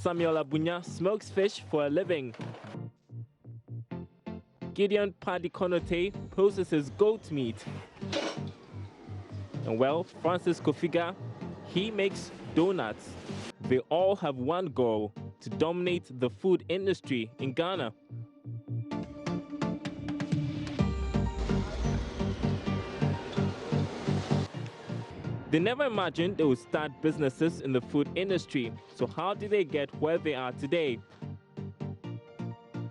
Samuel Abunya smokes fish for a living. Gideon Paddy-Konote processes goat meat. And well, Francis Kofiga, he makes donuts. They all have one goal: to dominate the food industry in Ghana. They never imagined they would start businesses in the food industry. So how did they get where they are today?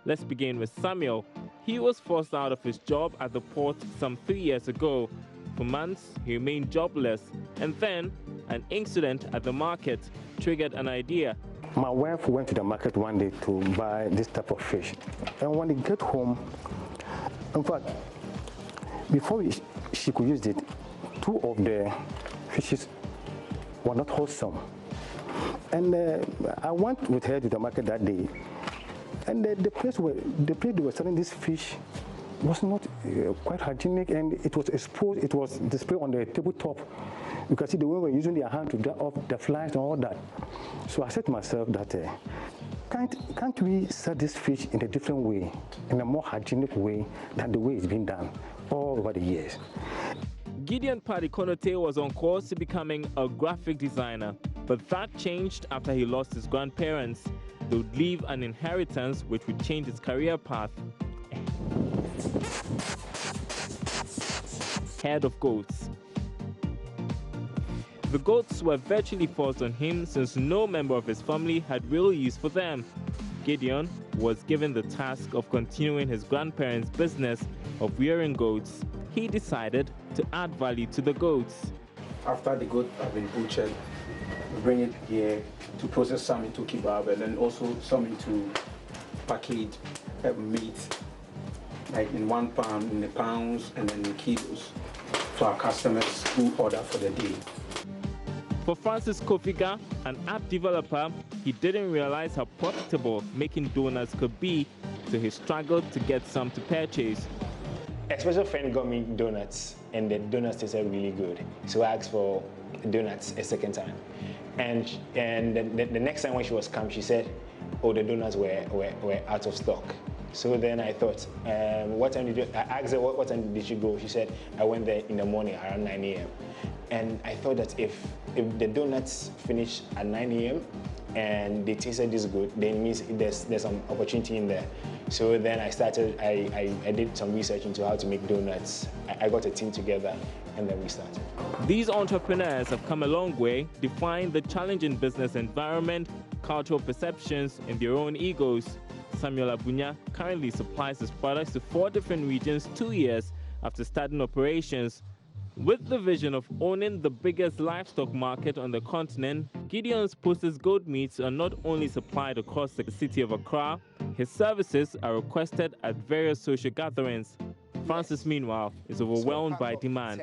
Let's begin with Samuel. He was forced out of his job at the port some 3 years ago. For months, he remained jobless, and then an incident at the market triggered an idea. My wife went to the market one day to buy this type of fish. And when they get home, in fact, before she could use it, two of the fishes were not wholesome. And I went with her to the market that day. And the place they were selling this fish was not quite hygienic, and it was exposed, it was displayed on the tabletop. You can see the way we're using their hand to dry off the flies and all that. So I said to myself that, can't we sell this fish in a different way, in a more hygienic way than the way it's been done all over the years? Gideon Paddy-Konote was on course to becoming a graphic designer, but that changed after he lost his grandparents. They would leave an inheritance which would change his career path. Herd of goats. The goats were virtually forced on him since no member of his family had real use for them. Gideon was given the task of continuing his grandparents' business of rearing goats. He decided to add value to the goats. After the goat have been butchered, we bring it here to process some into kebab and then also some into packaged meat, like in 1 pound, in the pounds, and then in kilos to our customers who order for the day. For Francis Kofiga, an app developer, he didn't realize how profitable making donuts could be, so he struggled to get some to purchase. A special friend got me donuts, and the donuts tasted really good. So I asked for donuts a second time. And the next time when she was come, she said, oh, the donuts were out of stock. So then I thought, what time did you, I asked her, what time did she go? She said, I went there in the morning around 9 a.m. And I thought that if the donuts finish at 9 a.m. and they tasted this good, then it means there's some opportunity in there. So then I started, I did some research into how to make donuts. I got a team together, and then we started. These entrepreneurs have come a long way, defying the challenging business environment, cultural perceptions, and their own egos. Samuel Abunya currently supplies his products to 4 different regions 2 years after starting operations. With the vision of owning the biggest livestock market on the continent, Gideon's processed goat meats are not only supplied across the city of Accra, his services are requested at various social gatherings. Francis, meanwhile, is overwhelmed by demand.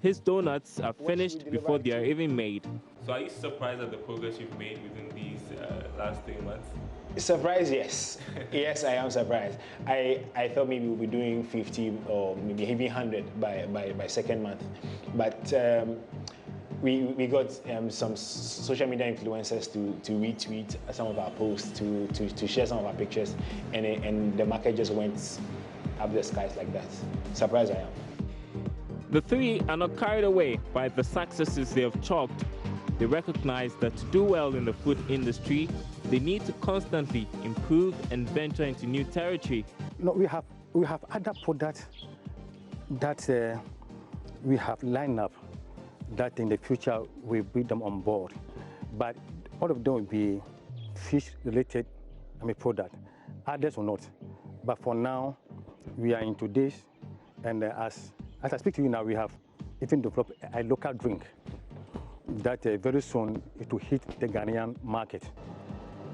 His donuts are finished before they are even made. So are you surprised at the progress you've made within these last 3 months? Surprised, yes. Yes, I am surprised. I thought maybe we'll be doing 50 or maybe even 100 by second month. But we got some social media influencers to retweet some of our posts, to share some of our pictures, and the market just went up the skies like that. Surprised I am. The 3 are not carried away by the successes they have chalked. They recognize that to do well in the food industry, they need to constantly improve and venture into new territory. No, we have other products that we have lined up that in the future we bring them on board. But all of them will be fish-related product. Others will not. But for now, we are into this, and as I speak to you now, we have even developed a local drink that very soon it will hit the Ghanaian market.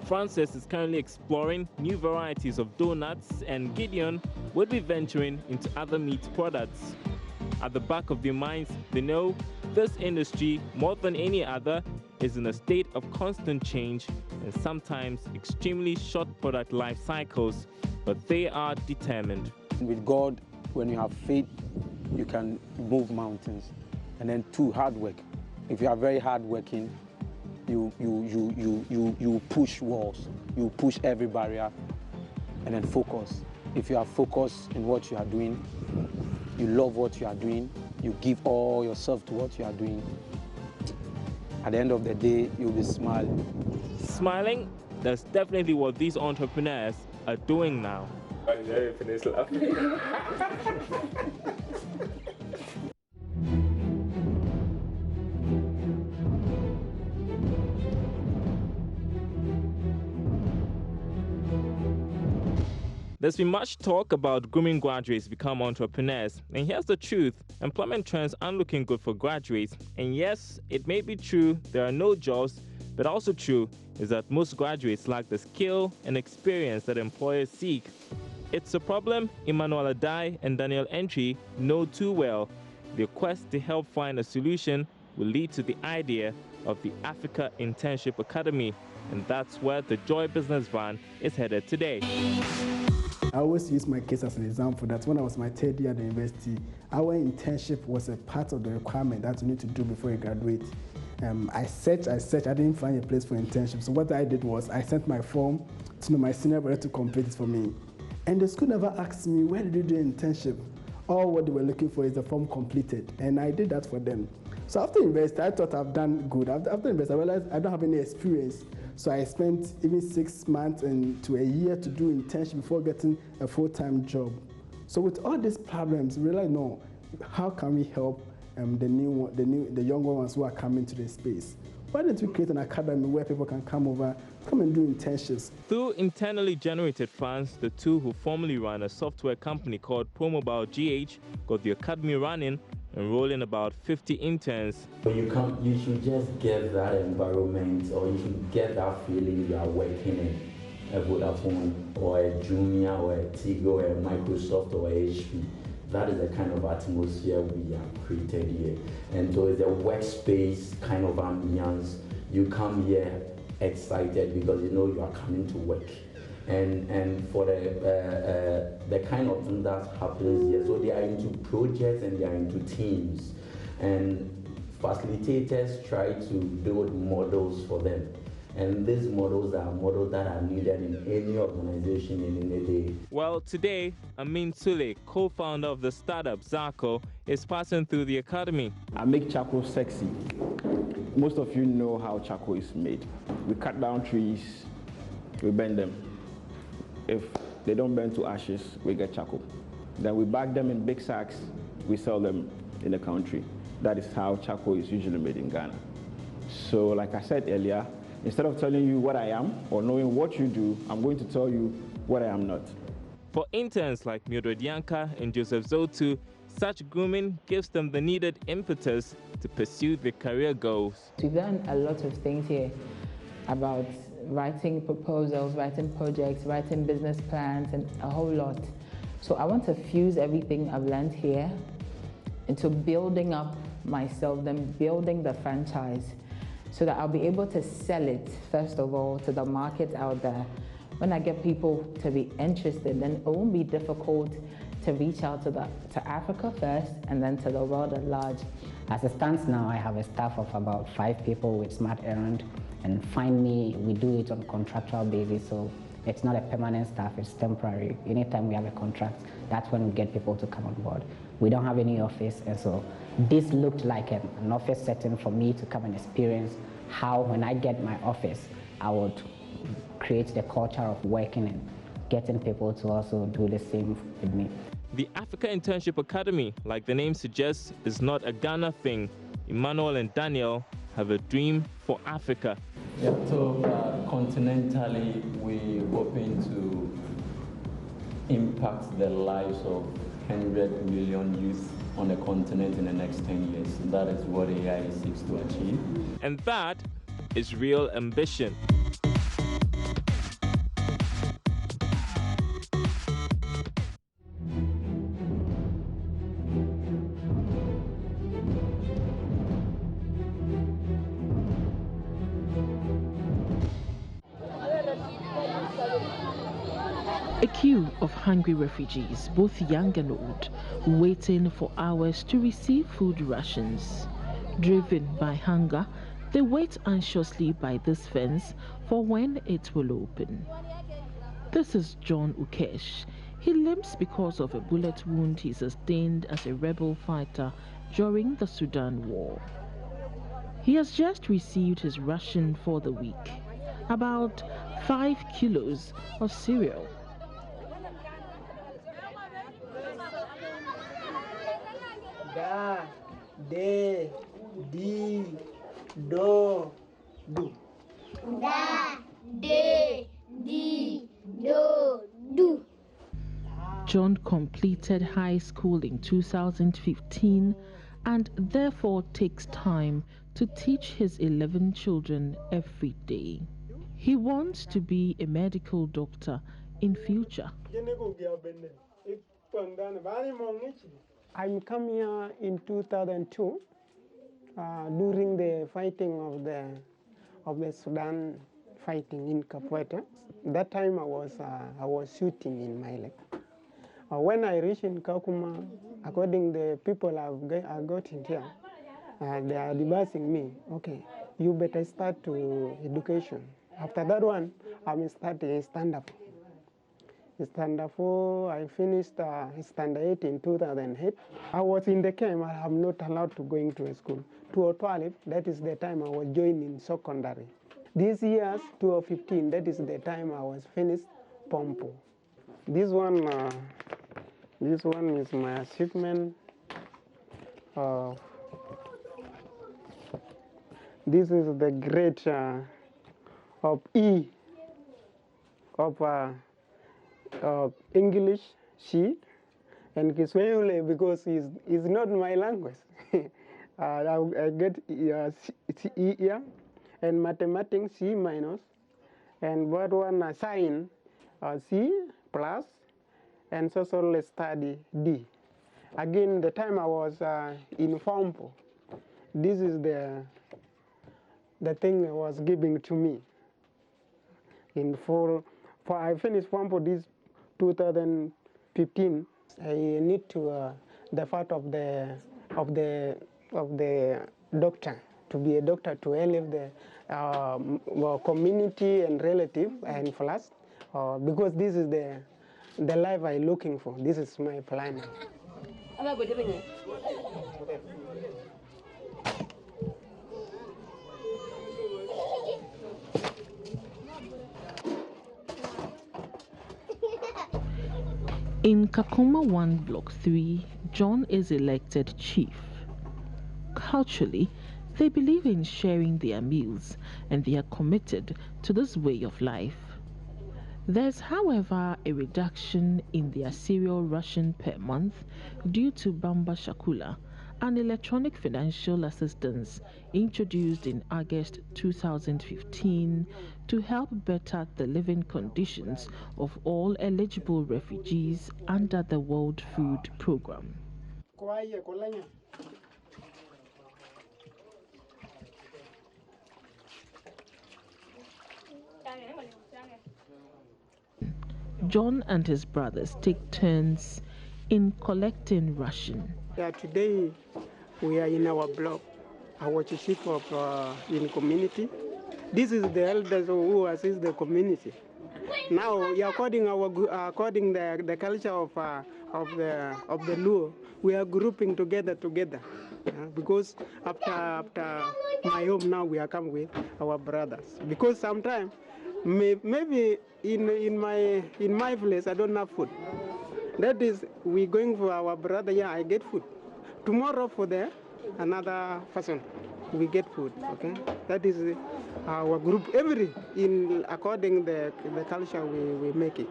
Francis is currently exploring new varieties of donuts, and Gideon will be venturing into other meat products. At the back of their minds, they know this industry, more than any other, is in a state of constant change and sometimes extremely short product life cycles, but they are determined. With God, when you have faith, you can move mountains. And then 2, hard work. If you are very hardworking, you push walls, you push every barrier, and then focus. If you are focused in what you are doing, you love what you are doing, you give all yourself to what you are doing, at the end of the day, you'll be smiling. Smiling? That's definitely what these entrepreneurs are doing now. There's been much talk about grooming graduates to become entrepreneurs, and here's the truth. Employment trends aren't looking good for graduates, and yes, it may be true there are no jobs, but also true is that most graduates lack the skill and experience that employers seek. It's a problem Emmanuel Adai and Daniel Entry know too well. Their quest to help find a solution will lead to the idea of the Africa Internship Academy, and that's where the Joy Business Van is headed today. I always use my case as an example that when I was my third year at the university, our internship was a part of the requirement that you need to do before you graduate. I searched, I didn't find a place for internship. So what I did was I sent my form to my senior brother to complete it for me. And the school never asked me, where did you do an internship? All what they were looking for is the form completed. And I did that for them. So after university, I thought I've done good. After university, I realized I don't have any experience. So I spent even 6 months to a year to do internship before getting a full-time job. So with all these problems, we realized, no, how can we help the younger ones who are coming to this space? Why don't we create an academy where people can come and do internships? Through internally generated funds, the two who formerly ran a software company called ProMobile GH got the academy running, enrolling about 50 interns. You should just get that environment, or you should get that feeling you are working in a Vodafone or a Jumia or a Tigo or a Microsoft or a HP. That is the kind of atmosphere we have created here. And so it's a workspace kind of ambience. You come here excited because you know you are coming to work. And for the kind of thing that happens here, so they are into projects and they are into teams. And facilitators try to build models for them. And these models are models that are needed in any organization in any day. Well, today, Amin Sule, co-founder of the startup Zarko, is passing through the academy. I make charcoal sexy. Most of you know how charcoal is made. We cut down trees, we burn them. If they don't burn to ashes, we get charcoal. Then we bag them in big sacks, we sell them in the country. That is how charcoal is usually made in Ghana. So like I said earlier, instead of telling you what I am or knowing what you do, I'm going to tell you what I am not. For interns like Mildred Yanka and Joseph Zotu, such grooming gives them the needed impetus to pursue their career goals. We've done a lot of things here about writing proposals, writing projects, writing business plans, and a whole lot. So I want to fuse everything I've learned here into building up myself, then building the franchise, so that I'll be able to sell it, first of all, to the market out there. When I get people to be interested, then it won't be difficult to reach out to Africa first and then to the world at large. As it stands now, I have a staff of about 5 people with Smart Errand, and Find Me, we do it on a contractual basis, so it's not a permanent staff, it's temporary. Anytime we have a contract, that's when we get people to come on board. We don't have any office, and so this looked like an office setting for me to come and experience how, when I get my office, I would create the culture of working and getting people to also do the same with me. The Africa Internship Academy, like the name suggests, is not a Ghana thing. Emmanuel and Daniel have a dream for Africa. Yeah, so continentally, we're hoping to impact the lives of 100 million youth on the continent in the next 10 years. That is what AI seeks to achieve. And that is real ambition. A queue of hungry refugees, both young and old, waiting for hours to receive food rations. Driven by hunger, They wait anxiously by this fence for when it will open. This is John Ukesh. He limps because of a bullet wound he sustained as a rebel fighter during the Sudan War. He has just received his ration for the week, about 5 kilos of cereal. Da, de, di, do, do. Da, de, di, do, do. John completed high school in 2015 and therefore takes time to teach his 11 children every day. He wants to be a medical doctor in future. I come here in 2002 during the fighting of the Sudan fighting in Kapweta. That time I was shooting in my leg. When I reached in Kakuma, according to the people I got in here, they are advising me, okay, you better start to education. After that one, I'm starting stand-up. Stand-up, I finished Standard 8 in 2008. I was in the camp. I am not allowed to go into a school. 2012, that is the time I was joining secondary. This year, 2015, that is the time I was finished Pompo. This one is my achievement. This is the grade of E of English C and Kiswahili because it's not my language. I get E here and mathematics C minus and what one sign C plus and social study D. Again, the time I was in Fompo, this is the thing was giving to me. In I finished Fompo this 2015. I need to the part of the doctor to be a doctor to help the community and relative and plus because this is the life I'm looking for. This is my plan. In Kakuma 1 Block 3, John is elected chief. Culturally, they believe in sharing their meals and they are committed to this way of life. There's, however, a reduction in their cereal ration per month due to Bamba Shakula, an electronic financial assistance introduced in August 2015 to help better the living conditions of all eligible refugees under the World Food Programme. John and his brothers take turns in collecting ration. Yeah, today we are in our block, our chief of in community. This is the elders who assist the community. Now, according the culture of the Luo, we are grouping together because after my home now we are come with our brothers because sometimes maybe in my place I don't have food. That is, we going for our brother. Yeah, I get food. Tomorrow for another person, we get food. Okay, that is our group. According the culture, we make it.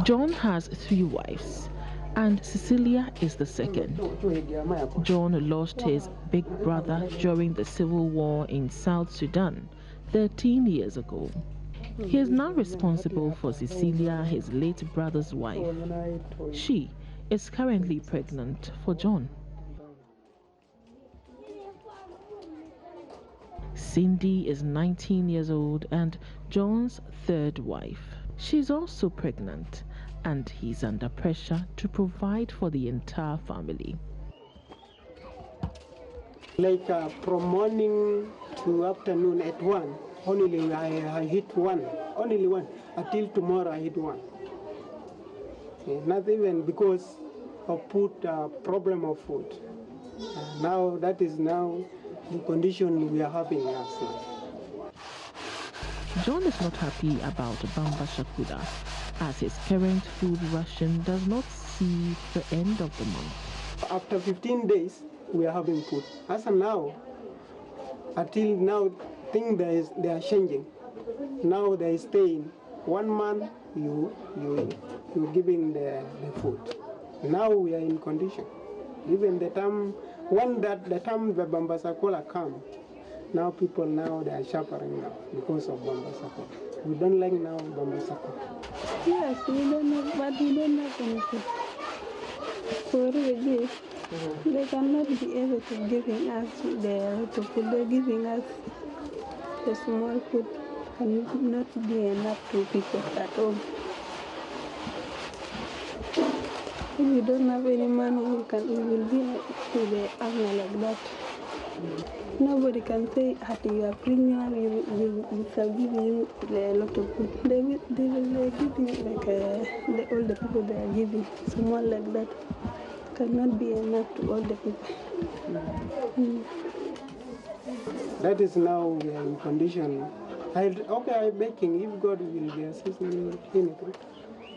John has 3 wives, and Cecilia is the second. John lost his big brother during the civil war in South Sudan 13 years ago. He is now responsible for Cecilia, his late brother's wife. She is currently pregnant for John. Cindy is 19 years old and John's third wife. She's also pregnant, and he's under pressure to provide for the entire family. Like from morning to afternoon at 1, only I hit 1, only 1. Until tomorrow I hit 1. Not even because of problem of food. Now that is now the condition we are having us now. John is not happy about Bamba Shakuda, as his current food ration does not see the end of the month. After 15 days, we are having food. As of now, until now, things they are changing. Now they staying 1 month. You giving the food. Now we are in condition. Even the time when the time the Bamba Shakuda come, now people they are suffering now because of Bamba Shakuda. We don't like now Bamba Shakuda. Yes, we don't know, but we don't have anything. For the they cannot be able to giving us the food. They're giving us the small food and not be enough to people at all. If we don't have any money, we will be to the army like that. Nobody can say that you are premium, you shall give you a lot of food. They will give you like all the people they are giving, small like that. Cannot be enough to all the people. That is now we are in condition. I'm making, if God will be assisting me anything,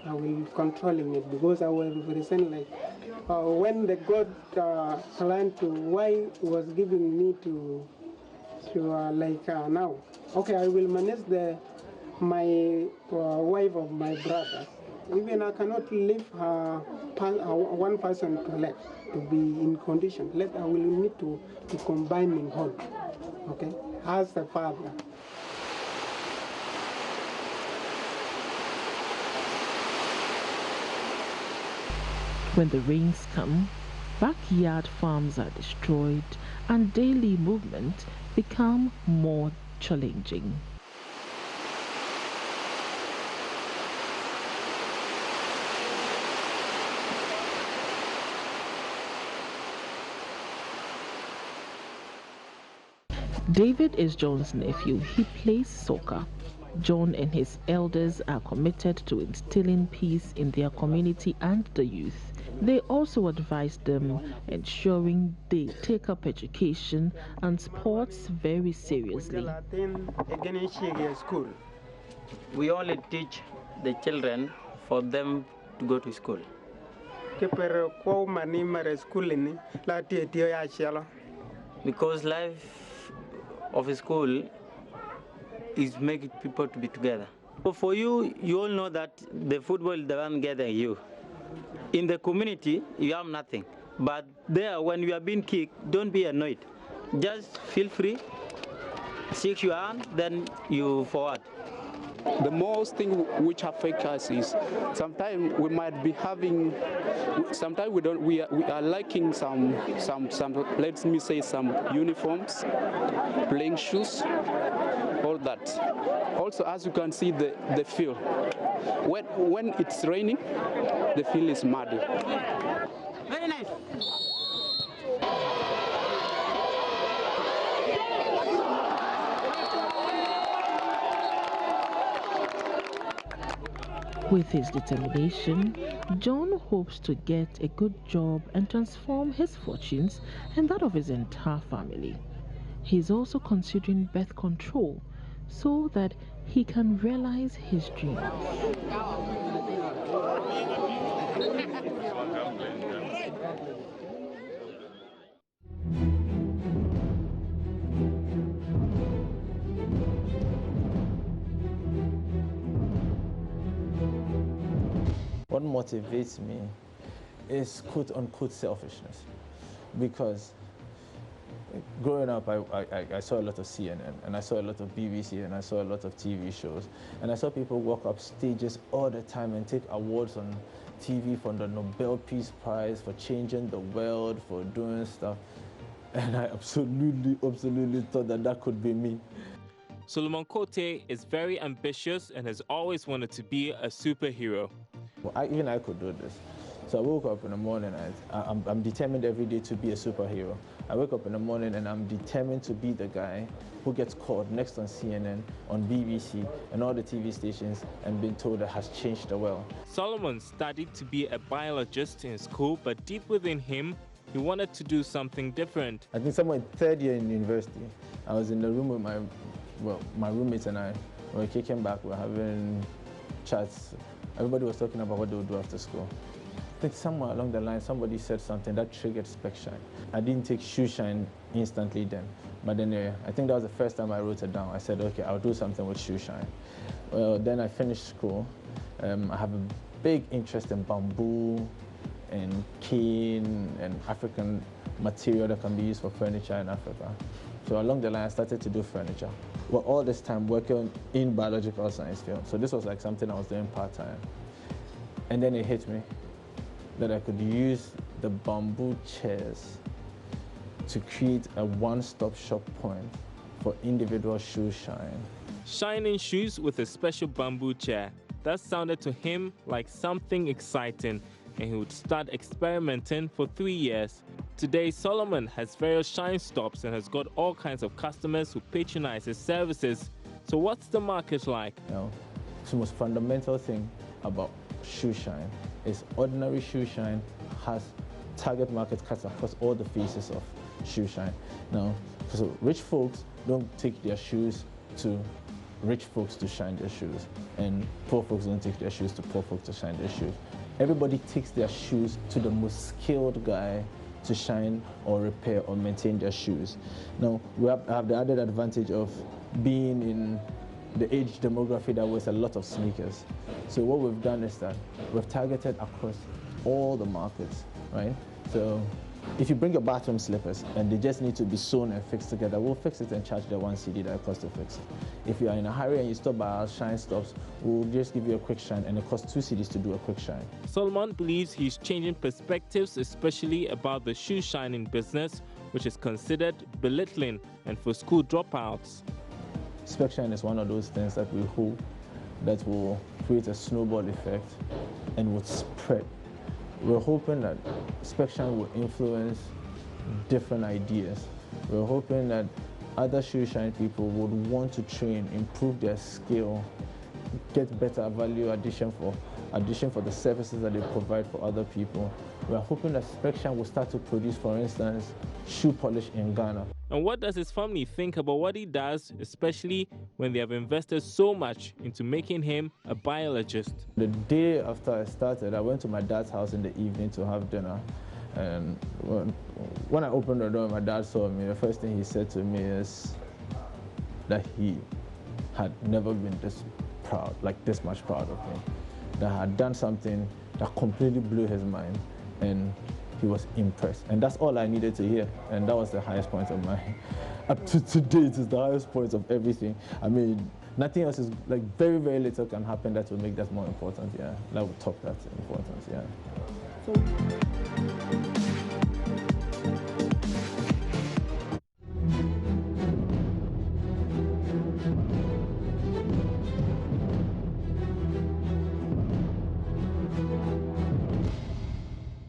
I will controlling it because I will represent like when the God planned to why was giving me to now. Okay, I will manage my wife of my brother. Even I cannot leave one person to left to be in condition. I will need to combine in whole. Okay, as a father. When the rains come, backyard farms are destroyed and daily movement become more challenging. David is John's nephew. He plays soccer. John and his elders are committed to instilling peace in their community and the youth. They also advise them, ensuring they take up education and sports very seriously. We only teach the children for them to go to school. Because life of a school is making people to be together. So for you, you all know that the football is the one gathering you. In the community, you have nothing. But there, when you are being kicked, don't be annoyed. Just feel free, shake your hand, then you forward. The most thing which affects us is sometimes we might be having, sometimes we are lacking some let me say some uniforms, playing shoes, all that. Also, as you can see the field, when it's raining, the field is muddy. Very nice. With his determination, John hopes to get a good job and transform his fortunes and that of his entire family. He is also considering birth control so that he can realize his dreams. What motivates me is quote-unquote selfishness, because growing up I saw a lot of CNN and I saw a lot of BBC and I saw a lot of TV shows, and I saw people walk up stages all the time and take awards on TV for the Nobel Peace Prize, for changing the world, for doing stuff. And I absolutely thought that that could be me. Solomon Kote is very ambitious and has always wanted to be a superhero. Well, even I could do this. So I woke up in the morning and I'm determined every day to be a superhero. I wake up in the morning and I'm determined to be the guy who gets caught next on CNN, on BBC, and all the TV stations and been told that has changed the world. Solomon studied to be a biologist in school, but deep within him, he wanted to do something different. I think somewhere in third year in university, I was in the room with my roommates and I. We were kicking back, we were having chats. Everybody was talking about what they would do after school. I think somewhere along the line, somebody said something that triggered Spec Shine. I didn't take Shoe Shine instantly then, but then I think that was the first time I wrote it down. I said, okay, I'll do something with Shoe Shine. Well, then I finished school. I have a big interest in bamboo and cane and African material that can be used for furniture in Africa. So along the line, I started to do furniture. Well, all this time working in biological science field. So this was like something I was doing part-time. And then it hit me that I could use the bamboo chairs to create a one-stop shop point for individual shoe shine. Shining shoes with a special bamboo chair. That sounded to him like something exciting, and he would start experimenting for 3 years. Today, Solomon has various shine stops and has got all kinds of customers who patronize his services. So what's the market like? The most fundamental thing about shoe shine is ordinary shoe shine has target market cuts across all the phases of shoe shine. Now, so rich folks don't take their shoes to rich folks to shine their shoes, and poor folks don't take their shoes to poor folks to shine their shoes. Everybody takes their shoes to the most skilled guy to shine or repair or maintain their shoes. Now, we have the added advantage of being in the age demography that wears a lot of sneakers. So what we've done is that we've targeted across all the markets, right? So if you bring your bathroom slippers and they just need to be sewn and fixed together, we'll fix it and charge the 1 CD that it costs to fix it. If you are in a hurry and you stop by our shine stops, we'll just give you a quick shine and it costs 2 CDs to do a quick shine. Solomon believes he's changing perspectives, especially about the shoe shining business, which is considered belittling and for school dropouts. Spec Shine is one of those things that we hope that will create a snowball effect and would spread. We're hoping that Spec Shine will influence different ideas. We're hoping that other shoe shine people would want to train, improve their skill, get better value addition for the services that they provide for other people. We're hoping that Spec Shine will start to produce, for instance, shoe polish in Ghana. And what does his family think about what he does, especially when they have invested so much into making him a biologist? The day after I started, I went to my dad's house in the evening to have dinner. And when I opened the door, my dad saw me. The first thing he said to me is that he had never been this proud, like this much proud of me. That I had done something that completely blew his mind, and he was impressed. And that's all I needed to hear. And that was the highest point of my, up to date, is the highest point of everything. I mean, nothing else is, like, very, very little can happen that will make that more important, yeah. That will top that importance, yeah.